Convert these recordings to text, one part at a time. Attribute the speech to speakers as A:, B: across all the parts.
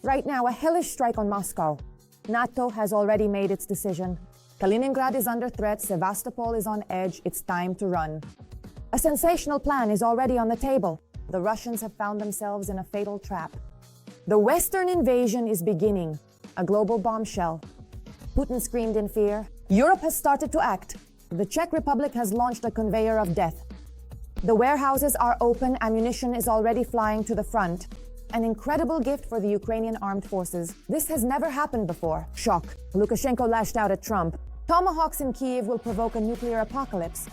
A: Right now, a hellish strike on Moscow. NATO has already made its decision. Kaliningrad is under threat, Sevastopol is on edge, it's time to run. A sensational plan is already on the table. The Russians have found themselves in a fatal trap. The Western invasion is beginning, a global bombshell. Putin screamed in fear. Europe has started to act. The Czech Republic has launched a conveyor of death. The warehouses are open, ammunition is already flying to the front. An incredible gift for the Ukrainian armed forces. This has never happened before. Shock. Lukashenko lashed out at Trump. Tomahawks in Kyiv will provoke a nuclear apocalypse.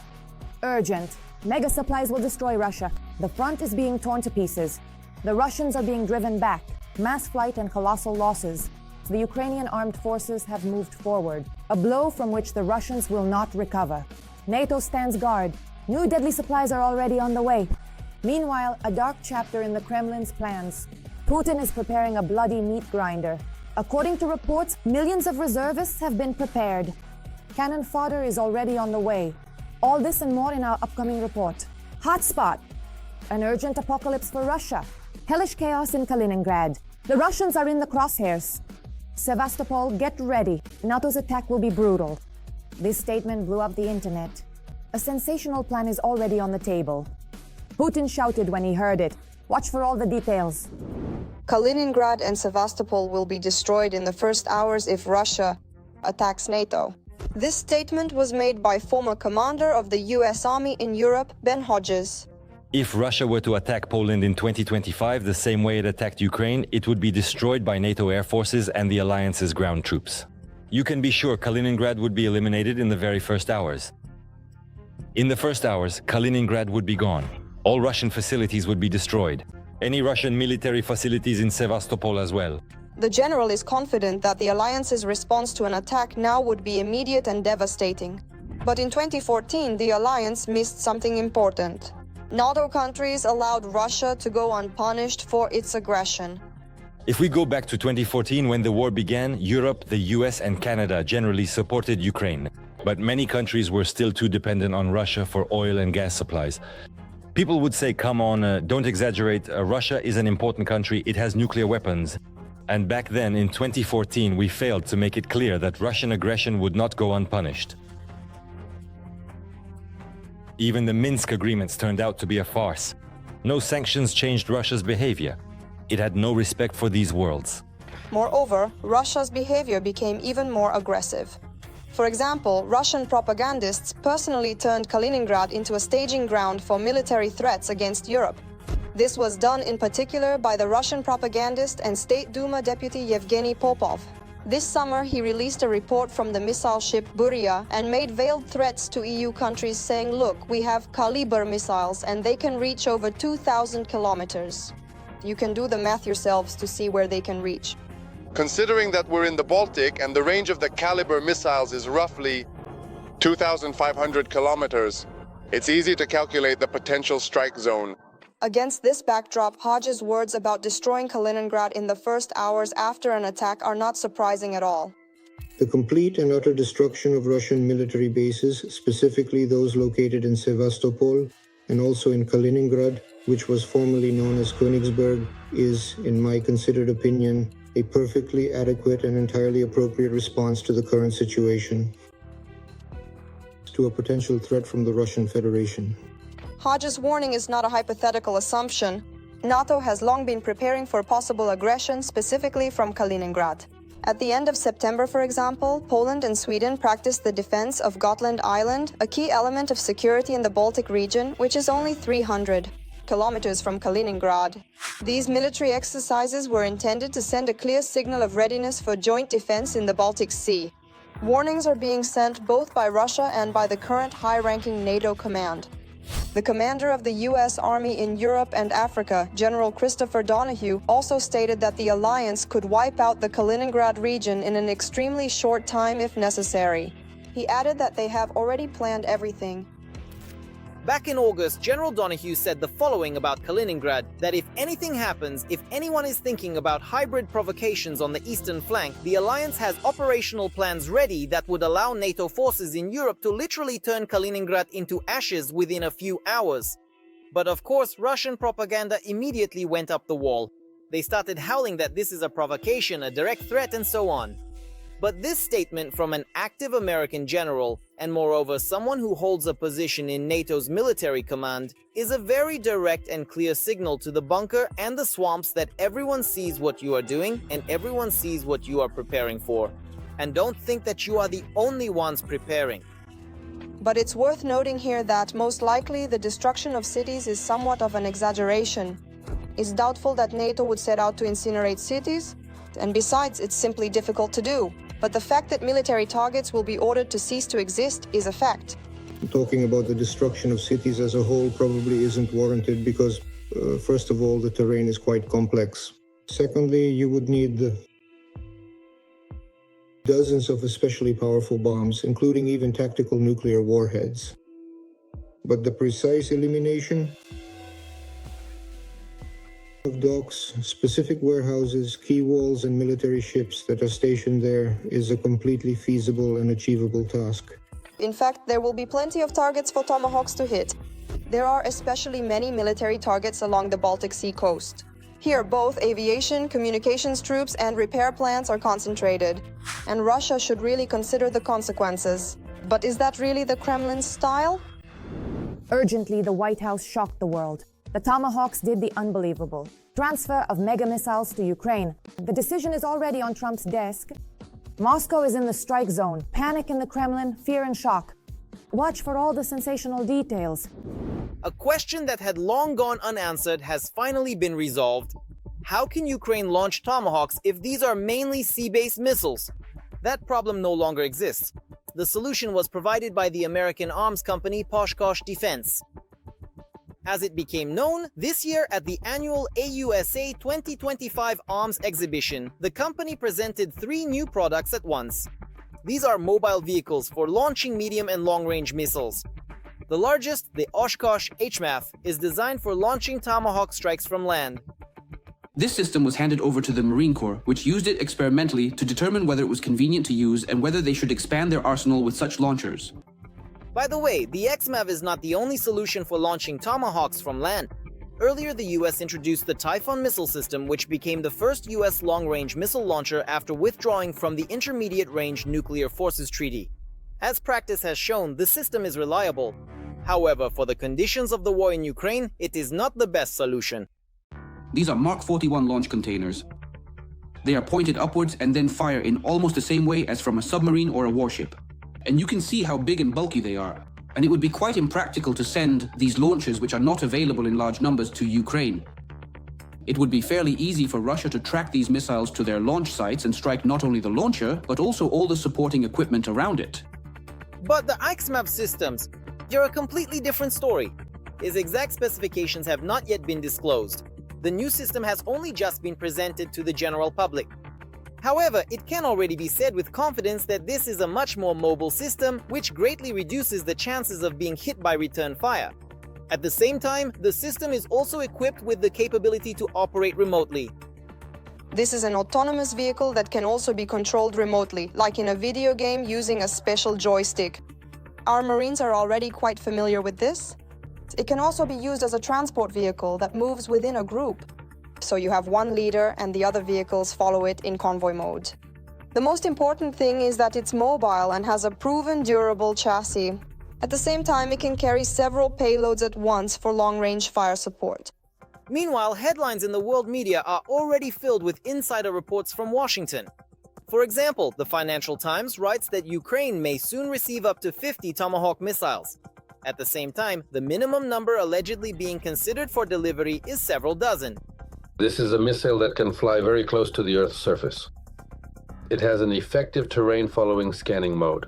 A: Urgent. Mega supplies will destroy Russia. The front is being torn to pieces. The Russians are being driven back. Mass flight and colossal losses. The Ukrainian armed forces have moved forward. A blow from which the Russians will not recover. NATO stands guard. New deadly supplies are already on the way. Meanwhile, a dark chapter in the Kremlin's plans. Putin is preparing a bloody meat grinder. According to reports, millions of reservists have been prepared. Cannon fodder is already on the way. All this and more in our upcoming report. Hotspot. An urgent apocalypse for Russia. Hellish chaos in Kaliningrad. The Russians are in the crosshairs. Sevastopol, get ready. NATO's attack will be brutal. This statement blew up the internet. A sensational plan is already on the table. Putin shouted when he heard it. Watch for all the details.
B: Kaliningrad and Sevastopol will be destroyed in the first hours if Russia attacks NATO. This statement was made by former commander of the US Army in Europe, Ben Hodges.
C: If Russia were to attack Poland in 2025 the same way it attacked Ukraine, it would be destroyed by NATO air forces and the alliance's ground troops. You can be sure Kaliningrad would be eliminated in the very first hours. In the first hours, Kaliningrad would be gone. All Russian facilities would be destroyed. Any Russian military facilities in Sevastopol as well.
B: The general is confident that the alliance's response to an attack now would be immediate and devastating. But in 2014, the alliance missed something important. NATO countries allowed Russia to go unpunished for its aggression.
C: If we go back to 2014 when the war began, Europe, the US and Canada generally supported Ukraine. But many countries were still too dependent on Russia for oil and gas supplies. People would say, come on, don't exaggerate, Russia is an important country, it has nuclear weapons. And back then, in 2014, we failed to make it clear that Russian aggression would not go unpunished. Even the Minsk agreements turned out to be a farce. No sanctions changed Russia's behavior. It had no respect for these worlds.
B: Moreover, Russia's behavior became even more aggressive. For example, Russian propagandists personally turned Kaliningrad into a staging ground for military threats against Europe. This was done in particular by the Russian propagandist and State Duma deputy Yevgeny Popov. This summer, he released a report from the missile ship Buria and made veiled threats to EU countries saying, look, we have Kaliber missiles and they can reach over 2,000 kilometers. You can do the math yourselves to see where they can reach.
D: Considering that we're in the Baltic and the range of the Kaliber missiles is roughly 2,500 kilometers, it's easy to calculate the potential strike zone.
B: Against this backdrop, Hodges' words about destroying Kaliningrad in the first hours after an attack are not surprising at all.
E: The complete and utter destruction of Russian military bases, specifically those located in Sevastopol and also in Kaliningrad, which was formerly known as Königsberg, is, in my considered opinion, a perfectly adequate and entirely appropriate response to the current situation, to a potential threat from the Russian Federation.
B: Hodges' warning is not a hypothetical assumption. NATO has long been preparing for possible aggression, specifically from Kaliningrad. At the end of September, for example, Poland and Sweden practiced the defense of Gotland Island, a key element of security in the Baltic region, which is only 300 kilometers from Kaliningrad. These military exercises were intended to send a clear signal of readiness for joint defense in the Baltic Sea. Warnings are being sent both by Russia and by the current high-ranking NATO command. The commander of the US Army in Europe and Africa, General Christopher Donahue, also stated that the alliance could wipe out the Kaliningrad region in an extremely short time if necessary. He added that they have already planned everything.
F: Back in August, General Donahue said the following about Kaliningrad, that if anything happens, if anyone is thinking about hybrid provocations on the eastern flank, the alliance has operational plans ready that would allow NATO forces in Europe to literally turn Kaliningrad into ashes within a few hours. But of course, Russian propaganda immediately went up the wall. They started howling that this is a provocation, a direct threat, and so on. But this statement from an active American general, and moreover someone who holds a position in NATO's military command, is a very direct and clear signal to the bunker and the swamps that everyone sees what you are doing and everyone sees what you are preparing for. And don't think that you are the only ones preparing.
B: But it's worth noting here that most likely the destruction of cities is somewhat of an exaggeration. It's doubtful that NATO would set out to incinerate cities, and besides, it's simply difficult to do. But the fact that military targets will be ordered to cease to exist is a fact.
E: Talking about the destruction of cities as a whole probably isn't warranted because, first of all, the terrain is quite complex. Secondly, you would need dozens of especially powerful bombs, including even tactical nuclear warheads. But the precise elimination of docks, specific warehouses, quay walls, and military ships that are stationed there is a completely feasible and achievable task.
B: In fact, there will be plenty of targets for Tomahawks to hit. There are especially many military targets along the Baltic Sea coast. Here, both aviation, communications troops, and repair plants are concentrated. And Russia should really consider the consequences. But is that really the Kremlin's style?
A: Urgently, the White House shocked the world. The Tomahawks did the unbelievable. Transfer of mega missiles to Ukraine. The decision is already on Trump's desk. Moscow is in the strike zone. Panic in the Kremlin, fear and shock. Watch for all the sensational details.
F: A question that had long gone unanswered has finally been resolved. How can Ukraine launch Tomahawks if these are mainly sea-based missiles? That problem no longer exists. The solution was provided by the American arms company Oshkosh Defense. As it became known, this year at the annual AUSA 2025 Arms Exhibition, the company presented 3 new products at once. These are mobile vehicles for launching medium and long-range missiles. The largest, the Oshkosh HMAF, is designed for launching Tomahawk strikes from land.
G: This system was handed over to the Marine Corps, which used it experimentally to determine whether it was convenient to use and whether they should expand their arsenal with such launchers.
F: By the way, the XMAV is not the only solution for launching Tomahawks from land. Earlier, the US introduced the Typhoon missile system, which became the first US long-range missile launcher after withdrawing from the Intermediate-Range Nuclear Forces Treaty. As practice has shown, the system is reliable. However, for the conditions of the war in Ukraine, it is not the best solution.
G: These are Mark 41 launch containers. They are pointed upwards and then fire in almost the same way as from a submarine or a warship. And you can see how big and bulky they are. And it would be quite impractical to send these launchers, which are not available in large numbers, to Ukraine. It would be fairly easy for Russia to track these missiles to their launch sites and strike not only the launcher, but also all the supporting equipment around it.
F: But the XMAV systems, they're a completely different story. Its exact specifications have not yet been disclosed. The new system has only just been presented to the general public. However, it can already be said with confidence that this is a much more mobile system, which greatly reduces the chances of being hit by return fire. At the same time, the system is also equipped with the capability to operate remotely.
B: This is an autonomous vehicle that can also be controlled remotely, like in a video game using a special joystick. Our Marines are already quite familiar with this. It can also be used as a transport vehicle that moves within a group. So you have one leader and the other vehicles follow it in convoy mode. The most important thing is that it's mobile and has a proven durable chassis. At the same time, it can carry several payloads at once for long-range fire support.
F: Meanwhile, headlines in the world media are already filled with insider reports from Washington. For example, the Financial Times writes that Ukraine may soon receive up to 50 Tomahawk missiles. At the same time, the minimum number allegedly being considered for delivery is several dozen.
H: This is a missile that can fly very close to the Earth's surface. It has an effective terrain-following scanning mode.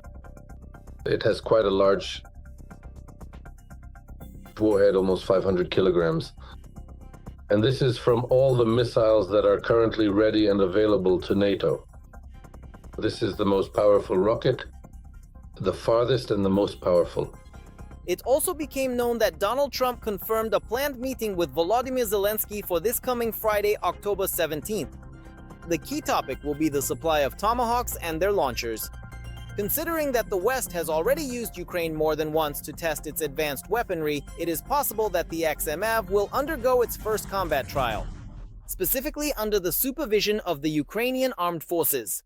H: It has quite a large warhead, almost 500 kilograms. And this is from all the missiles that are currently ready and available to NATO. This is the most powerful rocket, the farthest and the most powerful.
F: It also became known that Donald Trump confirmed a planned meeting with Volodymyr Zelensky for this coming Friday, October 17th. The key topic will be the supply of Tomahawks and their launchers. Considering that the West has already used Ukraine more than once to test its advanced weaponry, it is possible that the XMAV will undergo its first combat trial. specifically under the supervision of the Ukrainian armed forces.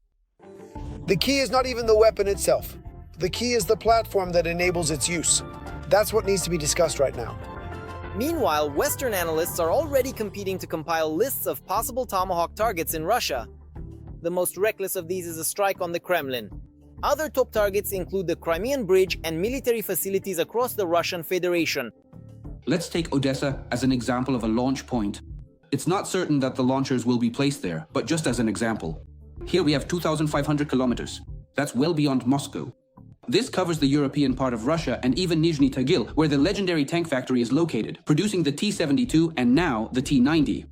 I: The key is not even the weapon itself. The key is the platform that enables its use. That's what needs to be discussed right now.
F: Meanwhile, Western analysts are already competing to compile lists of possible Tomahawk targets in Russia. The most reckless of these is a strike on the Kremlin. Other top targets include the Crimean Bridge and military facilities across the Russian Federation.
G: Let's take Odessa as an example of a launch point. It's not certain that the launchers will be placed there, but just as an example. Here we have 2,500 kilometers. That's well beyond Moscow. This covers the European part of Russia and even Nizhny Tagil, where the legendary tank factory is located, producing the T-72 and now the T-90.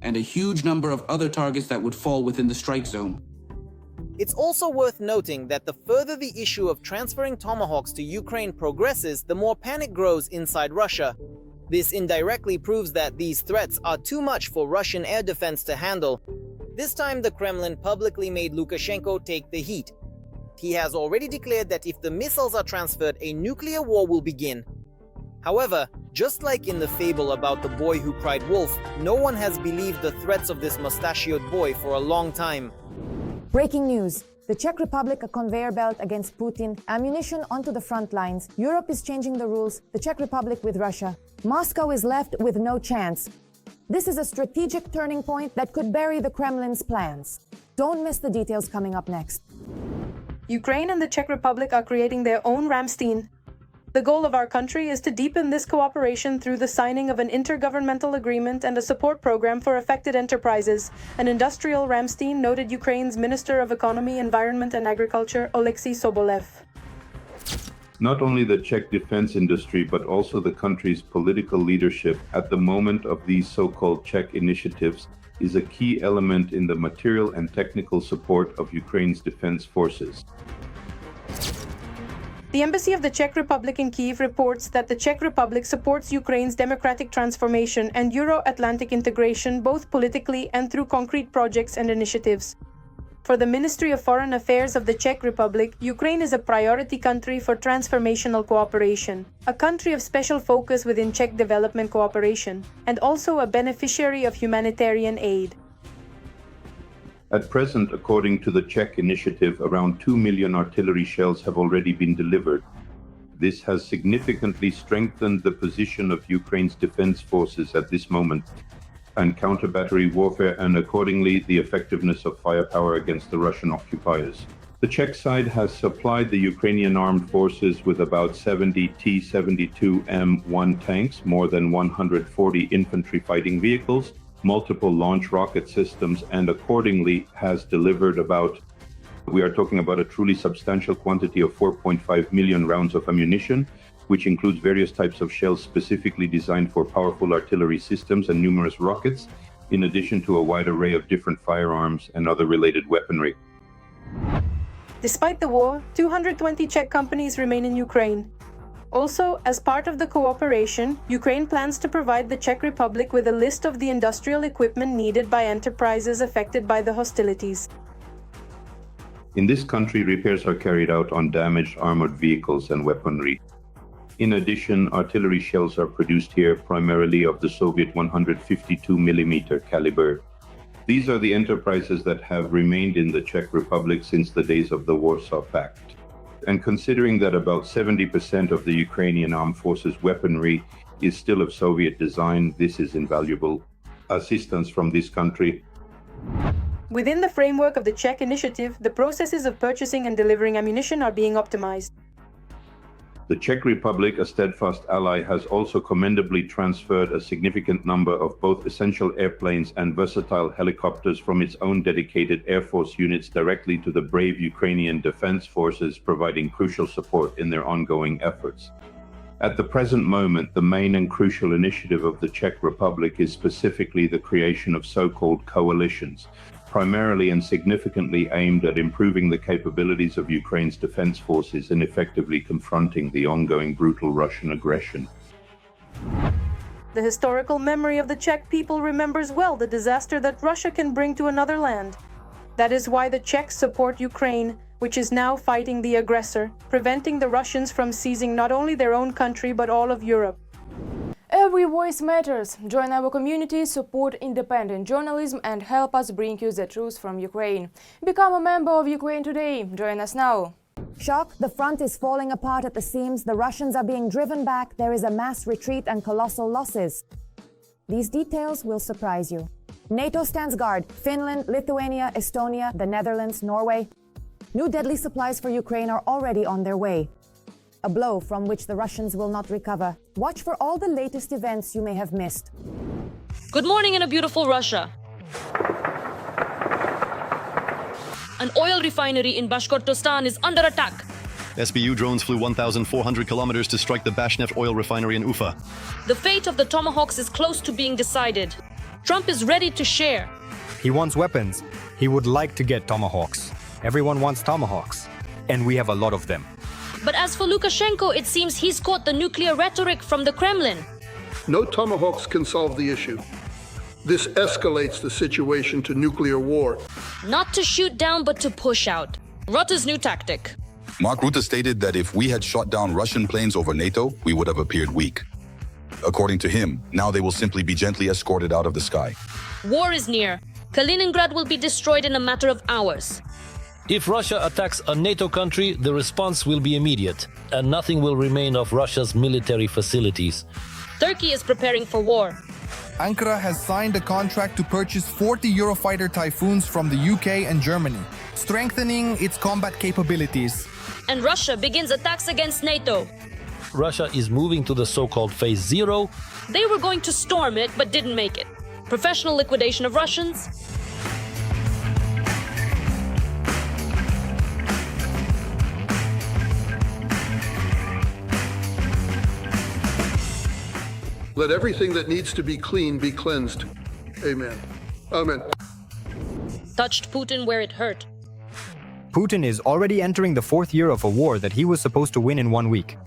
G: And a huge number of other targets that would fall within the strike zone.
F: It's also worth noting that the further the issue of transferring Tomahawks to Ukraine progresses, the more panic grows inside Russia. This indirectly proves that these threats are too much for Russian air defense to handle. This time the Kremlin publicly made Lukashenko take the heat. He has already declared that if the missiles are transferred, a nuclear war will begin. However, just like in the fable about the boy who cried wolf, no one has believed the threats of this mustachioed boy for a long time.
A: Breaking news. The Czech Republic, a conveyor belt against Putin, ammunition onto the front lines. Europe is changing the rules, the Czech Republic with Russia. Moscow is left with no chance. This is a strategic turning point that could bury the Kremlin's plans. Don't miss the details coming up next.
J: Ukraine and the Czech Republic are creating their own Ramstein. The goal of our country is to deepen this cooperation through the signing of an intergovernmental agreement and a support program for affected enterprises, an industrial Ramstein, noted Ukraine's Minister of Economy, Environment and Agriculture, Oleksiy Sobolev.
K: Not only the Czech defense industry, but also the country's political leadership at the moment of these so-called Czech initiatives is a key element in the material and technical support of Ukraine's defense forces.
J: The Embassy of the Czech Republic in Kyiv reports that the Czech Republic supports Ukraine's democratic transformation and Euro-Atlantic integration both politically and through concrete projects and initiatives. For the Ministry of Foreign Affairs of the Czech Republic, Ukraine is a priority country for transformational cooperation, a country of special focus within Czech development cooperation, and also a beneficiary of humanitarian aid.
K: At present, according to the Czech initiative, around 2 million artillery shells have already been delivered. This has significantly strengthened the position of Ukraine's defense forces at this moment, and counter-battery warfare, and accordingly the effectiveness of firepower against the Russian occupiers. The Czech side has supplied the Ukrainian armed forces with about 70 T-72M1 tanks, more than 140 infantry fighting vehicles, multiple launch rocket systems, and accordingly has delivered we are talking about a truly substantial quantity of 4.5 million rounds of ammunition, which includes various types of shells specifically designed for powerful artillery systems and numerous rockets, in addition to a wide array of different firearms and other related weaponry.
J: Despite the war, 220 Czech companies remain in Ukraine. Also, as part of the cooperation, Ukraine plans to provide the Czech Republic with a list of the industrial equipment needed by enterprises affected by the hostilities.
K: In this country, repairs are carried out on damaged armored vehicles and weaponry. In addition, artillery shells are produced here primarily of the Soviet 152mm caliber. These are the enterprises that have remained in the Czech Republic since the days of the Warsaw Pact. And considering that about 70% of the Ukrainian armed forces weaponry is still of Soviet design, this is invaluable assistance from this country.
J: Within the framework of the Czech initiative, the processes of purchasing and delivering ammunition are being optimized.
K: The Czech Republic, a steadfast ally, has also commendably transferred a significant number of both essential airplanes and versatile helicopters from its own dedicated Air Force units directly to the brave Ukrainian defense forces, providing crucial support in their ongoing efforts. At the present moment, the main and crucial initiative of the Czech Republic is specifically the creation of so-called coalitions, primarily and significantly aimed at improving the capabilities of Ukraine's defense forces in effectively confronting the ongoing brutal Russian aggression.
J: The historical memory of the Czech people remembers well the disaster that Russia can bring to another land. That is why the Czechs support Ukraine, which is now fighting the aggressor, preventing the Russians from seizing not only their own country but all of Europe.
L: Every voice matters. Join our community, support independent journalism and help us bring you the truth from Ukraine. Become a member of Ukraine Today. Join us now.
A: Shock, the front is falling apart at the seams, the Russians are being driven back, there is a mass retreat and colossal losses. These details will surprise you. NATO stands guard, Finland, Lithuania, Estonia, the Netherlands, Norway. New deadly supplies for Ukraine are already on their way. A blow from which the Russians will not recover. Watch for all the latest events you may have missed.
M: Good morning in a beautiful Russia. An oil refinery in Bashkortostan is under attack.
N: SBU drones flew 1,400 kilometers to strike the Bashneft oil refinery in Ufa.
M: The fate of the Tomahawks is close to being decided. Trump is ready to share.
O: He wants weapons. He would like to get Tomahawks. Everyone wants Tomahawks. And we have a lot of them.
M: But as for Lukashenko, it seems he's caught the nuclear rhetoric from the Kremlin.
P: No Tomahawks can solve the issue. This escalates the situation to nuclear war.
M: Not to shoot down, but to push out. Rutte's new tactic.
Q: Mark Rutte stated that if we had shot down Russian planes over NATO, we would have appeared weak. According to him, now they will simply be gently escorted out of the sky.
M: War is near. Kaliningrad will be destroyed in a matter of hours.
R: If Russia attacks a NATO country, the response will be immediate, and nothing will remain of Russia's military facilities.
M: Turkey is preparing for war.
S: Ankara has signed a contract to purchase 40 Eurofighter Typhoons from the UK and Germany, strengthening its combat capabilities.
M: And Russia begins attacks against NATO.
R: Russia is moving to the so-called Phase Zero.
M: They were going to storm it, but didn't make it. Professional liquidation of Russians.
P: Let everything that needs to be clean be cleansed. Amen. Amen.
M: Touched Putin where it hurt.
O: Putin is already entering the fourth year of a war that he was supposed to win in 1 week.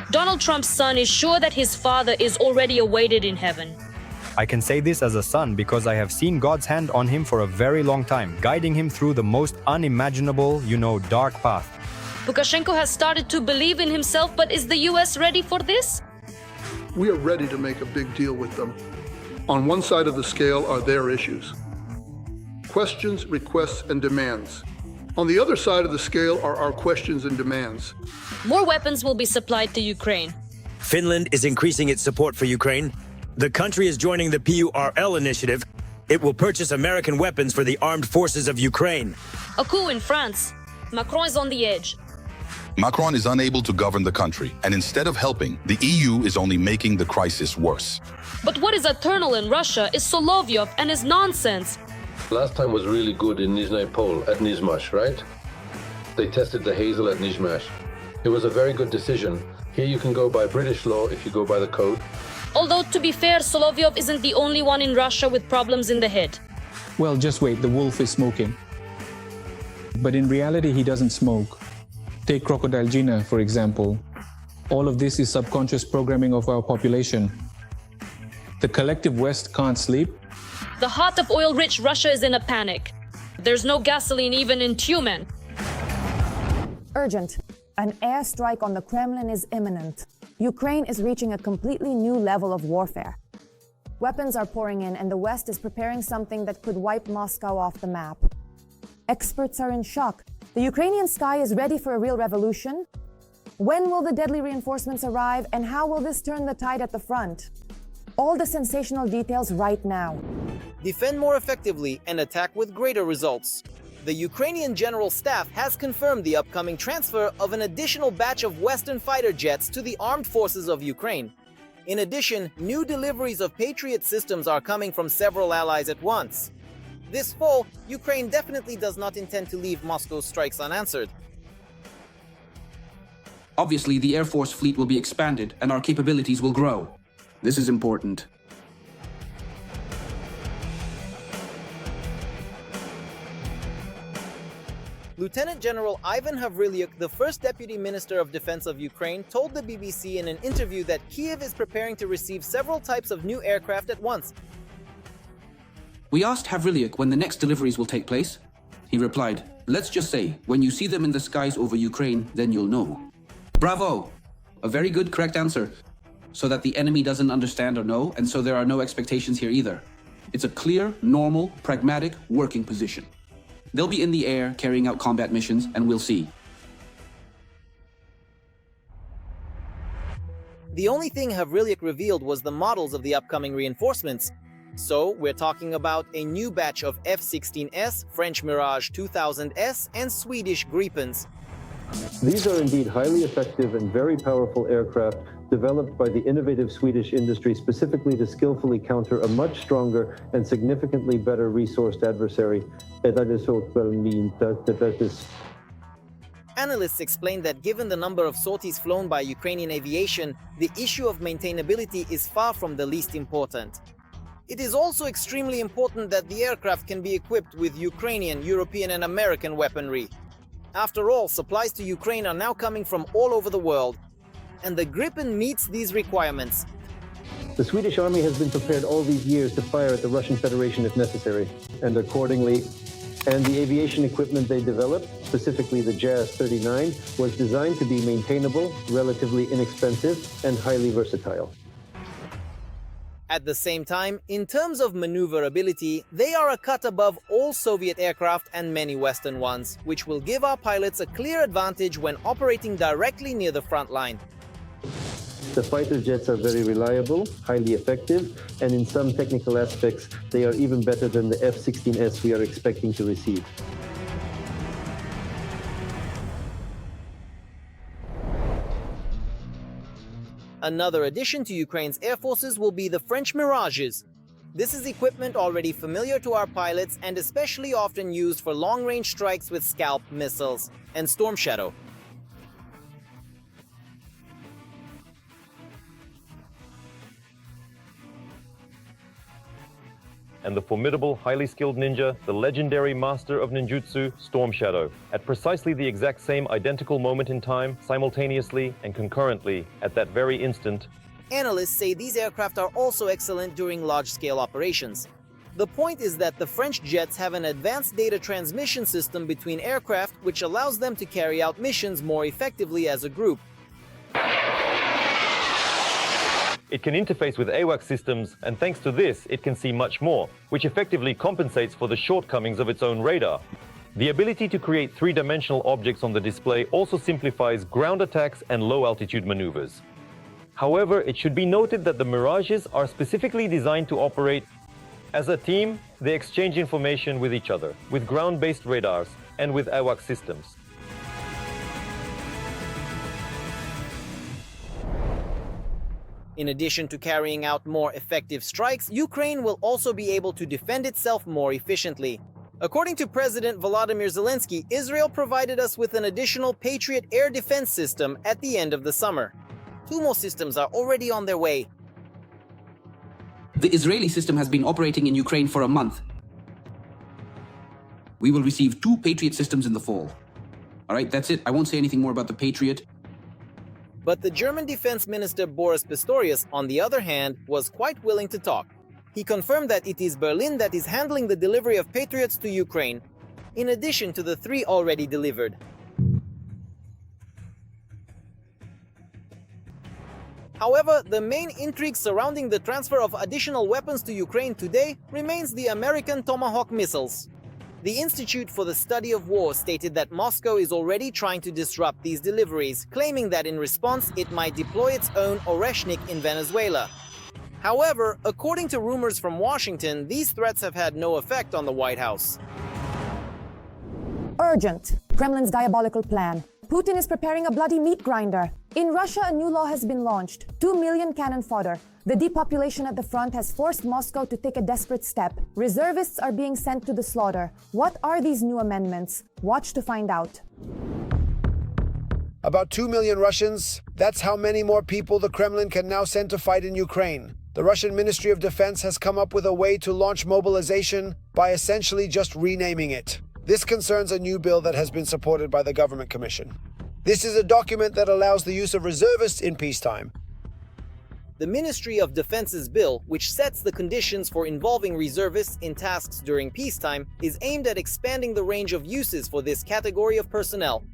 M: Donald Trump's son is sure that his father is already awaited in heaven.
O: I can say this as a son because I have seen God's hand on him for a very long time, guiding him through the most unimaginable, dark path.
M: Lukashenko has started to believe in himself, but is the US ready for this?
P: We are ready to make a big deal with them. On one side of the scale are their issues. Questions, requests, and demands. On the other side of the scale are our questions and demands.
M: More weapons will be supplied to Ukraine.
T: Finland is increasing its support for Ukraine. The country is joining the PURL initiative. It will purchase American weapons for the armed forces of Ukraine.
M: A coup in France. Macron is on the edge.
Q: Macron is unable to govern the country, and instead of helping, the EU is only making the crisis worse.
M: But what is eternal in Russia is Solovyov and his nonsense.
H: Last time was really good in Nizhny Pol at Nizhmash, right? They tested the hazel at Nizhmash. It was a very good decision. Here you can go by British law if you go by the code.
M: Although, to be fair, Solovyov isn't the only one in Russia with problems in the head.
U: Well, just wait, the wolf is smoking. But in reality, he doesn't smoke. Take Crocodile Gina, for example. All of this is subconscious programming of our population. The collective West can't sleep.
M: The heart of oil-rich Russia is in a panic. There's no gasoline even in Tyumen.
A: Urgent. An airstrike on the Kremlin is imminent. Ukraine is reaching a completely new level of warfare. Weapons are pouring in, and the West is preparing something that could wipe Moscow off the map. Experts are in shock. The Ukrainian sky is ready for a real revolution. When will the deadly reinforcements arrive, and how will this turn the tide at the front? All the sensational details right now.
F: Defend more effectively and attack with greater results. The Ukrainian General Staff has confirmed the upcoming transfer of an additional batch of Western fighter jets to the armed forces of Ukraine. In addition, new deliveries of Patriot systems are coming from several allies at once. This fall, Ukraine definitely does not intend to leave Moscow's strikes unanswered.
G: Obviously, the Air Force fleet will be expanded and our capabilities will grow. This is important.
F: Lieutenant General Ivan Havrilyuk, the first Deputy Minister of Defense of Ukraine, told the BBC in an interview that Kyiv is preparing to receive several types of new aircraft at once.
G: We asked Havrilyuk when the next deliveries will take place. He replied, "Let's just say, when you see them in the skies over Ukraine, then you'll know." Bravo! A very good, correct answer. so that the enemy doesn't understand or know, and so there are no expectations here either. It's a clear, normal, pragmatic, working position. They'll be in the air carrying out combat missions, and we'll see.
F: The only thing Havrilik revealed was the models of the upcoming reinforcements. So, we're talking about a new batch of F-16S, French Mirage 2000S, and Swedish Gripens.
C: These are indeed highly effective and very powerful aircraft developed by the innovative Swedish industry specifically to skillfully counter a much stronger and significantly better resourced adversary.
F: Analysts explain that given the number of sorties flown by Ukrainian aviation, the issue of maintainability is far from the least important. It is also extremely important that the aircraft can be equipped with Ukrainian, European and American weaponry. After all, supplies to Ukraine are now coming from all over the world, and the Gripen meets these requirements.
C: The Swedish army has been prepared all these years to fire at the Russian Federation if necessary, and accordingly, and the aviation equipment they developed, specifically the JAS-39, was designed to be maintainable, relatively inexpensive, and highly versatile.
F: At the same time, in terms of maneuverability, they are a cut above all Soviet aircraft and many Western ones, which will give our pilots a clear advantage when operating directly near the front line.
C: The fighter jets are very reliable, highly effective, and in some technical aspects, they are even better than the F-16S we are expecting to receive.
F: Another addition to Ukraine's air forces will be the French Mirages. This is equipment already familiar to our pilots and especially often used for long-range strikes with Scalp missiles and Storm Shadow.
V: And the formidable, highly skilled ninja, the legendary master of ninjutsu, Storm Shadow, at precisely the exact same identical moment in time, simultaneously and concurrently, at that very instant.
F: Analysts say these aircraft are also excellent during large-scale operations. The point is that the French jets have an advanced data transmission system between aircraft which allows them to carry out missions more effectively as a group.
V: It can interface with AWACS systems, and thanks to this, it can see much more, which effectively compensates for the shortcomings of its own radar. The ability to create three-dimensional objects on the display also simplifies ground attacks and low-altitude maneuvers. However, it should be noted that the Mirages are specifically designed to operate as a team. They exchange information with each other, with ground-based radars, and with AWACS systems.
F: In addition to carrying out more effective strikes, Ukraine will also be able to defend itself more efficiently. According to President Volodymyr Zelensky, Israel provided us with an additional Patriot air defense system at the end of the summer. 2 more systems are already on their way.
G: The Israeli system has been operating in Ukraine for a month. We will receive 2 Patriot systems in the fall. All right, that's it. I won't say anything more about the Patriot.
F: But the German Defense Minister Boris Pistorius, on the other hand, was quite willing to talk. He confirmed that it is Berlin that is handling the delivery of Patriots to Ukraine, in addition to the 3 already delivered. However, the main intrigue surrounding the transfer of additional weapons to Ukraine today remains the American Tomahawk missiles. The Institute for the Study of War stated that Moscow is already trying to disrupt these deliveries, claiming that in response it might deploy its own Oreshnik in Venezuela. However, according to rumors from Washington, these threats have had no effect on the White House.
A: Urgent. Kremlin's diabolical plan. Putin is preparing a bloody meat grinder. In Russia, a new law has been launched. 2 million cannon fodder. The depopulation at the front has forced Moscow to take a desperate step. Reservists are being sent to the slaughter. What are these new amendments? Watch to find out.
I: About 2 million Russians. That's how many more people the Kremlin can now send to fight in Ukraine. The Russian Ministry of Defense has come up with a way to launch mobilization by essentially just renaming it. This concerns a new bill that has been supported by the Government Commission. This is a document that allows the use of reservists in peacetime.
F: The Ministry of Defense's bill, which sets the conditions for involving reservists in tasks during peacetime, is aimed at expanding the range of uses for this category of personnel.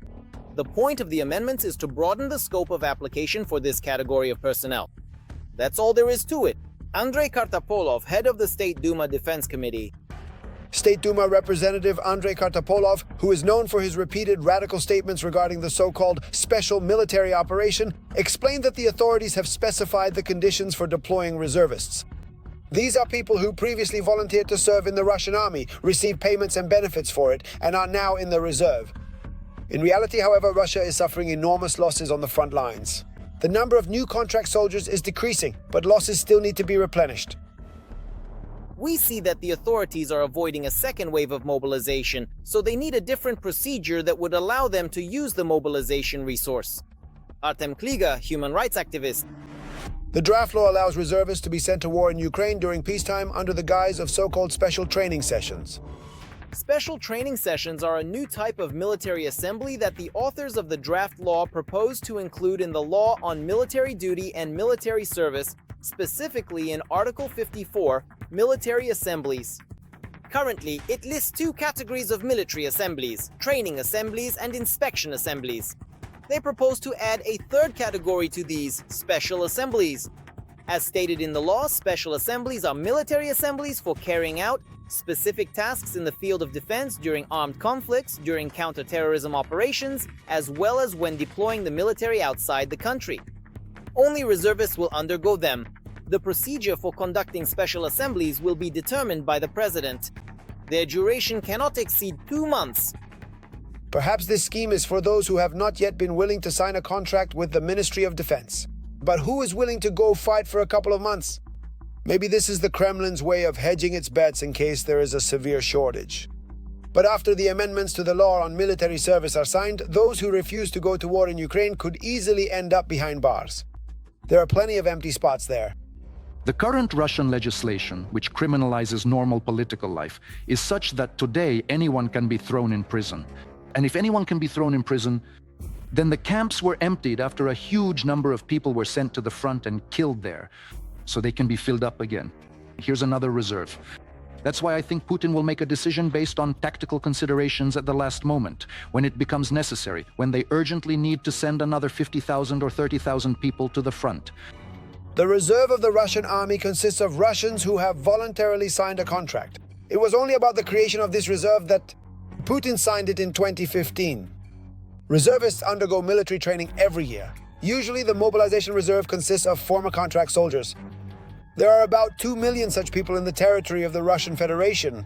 F: The point of the amendments is to broaden the scope of application for this category of personnel. That's all there is to it. Andrei Kartapolov, head of the State Duma Defense Committee.
I: State Duma Representative Andrei Kartapolov, who is known for his repeated radical statements regarding the so-called special military operation, explained that the authorities have specified the conditions for deploying reservists. These are people who previously volunteered to serve in the Russian army, received payments and benefits for it, and are now in the reserve. In reality, however, Russia is suffering enormous losses on the front lines. The number of new contract soldiers is decreasing, but losses still need to be replenished.
F: We see that the authorities are avoiding a second wave of mobilization, so they need a different procedure that would allow them to use the mobilization resource. Artem Kliga, human rights activist.
I: The draft law allows reservists to be sent to war in Ukraine during peacetime under the guise of so-called special training sessions.
F: Special training sessions are a new type of military assembly that the authors of the draft law propose to include in the law on military duty and military service, specifically in Article 54, military assemblies. Currently, it lists two categories of military assemblies, training assemblies and inspection assemblies. They propose to add a third category to these, special assemblies. As stated in the law, special assemblies are military assemblies for carrying out specific tasks in the field of defense during armed conflicts, during counter-terrorism operations, as well as when deploying the military outside the country. Only reservists will undergo them. The procedure for conducting special assemblies will be determined by the president. Their duration cannot exceed 2 months.
I: Perhaps this scheme is for those who have not yet been willing to sign a contract with the Ministry of Defense. But who is willing to go fight for a couple of months? Maybe this is the Kremlin's way of hedging its bets in case there is a severe shortage. But after the amendments to the law on military service are signed, those who refuse to go to war in Ukraine could easily end up behind bars. There are plenty of empty spots there.
D: The current Russian legislation, which criminalizes normal political life, is such that today anyone can be thrown in prison. And if anyone can be thrown in prison, then the camps were emptied after a huge number of people were sent to the front and killed there, so they can be filled up again. Here's another reserve. That's why I think Putin will make a decision based on tactical considerations at the last moment, when it becomes necessary, when they urgently need to send another 50,000 or 30,000 people to the front.
I: The reserve of the Russian army consists of Russians who have voluntarily signed a contract. It was only about the creation of this reserve that Putin signed it in 2015. Reservists undergo military training every year. Usually the mobilization reserve consists of former contract soldiers. There are about 2 million such people in the territory of the Russian Federation.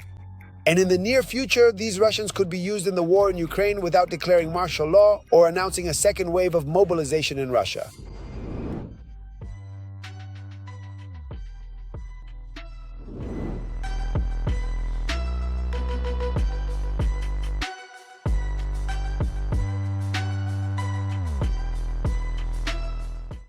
I: And in the near future, these Russians could be used in the war in Ukraine without declaring martial law or announcing a second wave of mobilization in Russia.